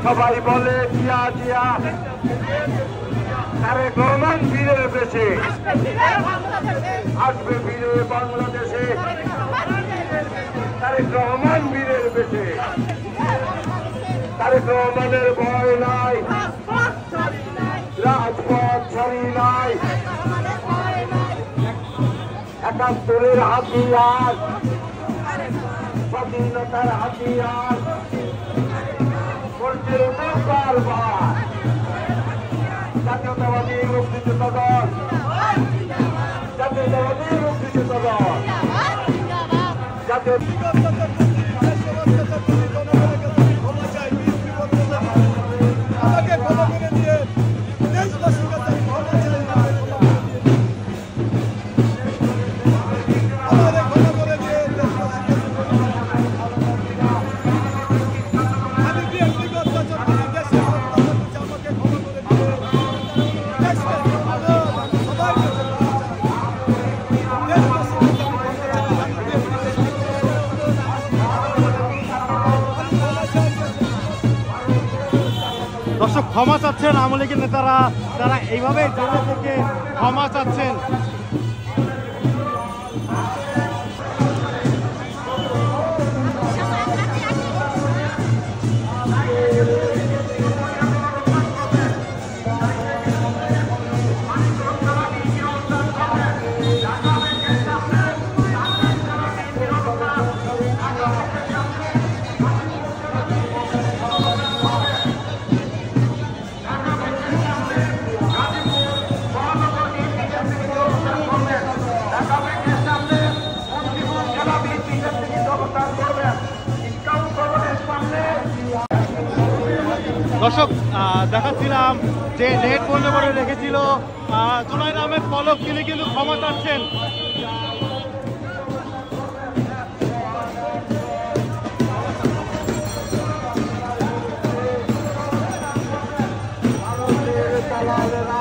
সবাই বলে জিয়া জিয়া, তারেক রহমান বীরের বেশে আসবে বীরে বাংলাদেশে, তারেক রহমান বীরের বেশে। তারেক রহমানের ভয় নাই, রাজপথ ছাড়ি নাই, ৭১-এর হাতিয়ার, স্বাধীনতার হাতিয়ার করছে বারবার জাতীয়তাবাদী মুক্তিযোদ্ধা দল, জাতীয়তাবাদী মুক্তিযোদ্ধা দল, জাতীয় দর্শক ক্ষমা চাচ্ছেন আওয়ামী লীগের নেতারা, তারা এইভাবে জেলে থেকে ক্ষমা চাচ্ছেন। দর্শক দেখাচ্ছিলাম যে নেট বন্ধ করে রেখেছিল জুনাইদ আহমেদ পলক, তিনি কিন্তু ক্ষমা চাচ্ছেন। দালালেরা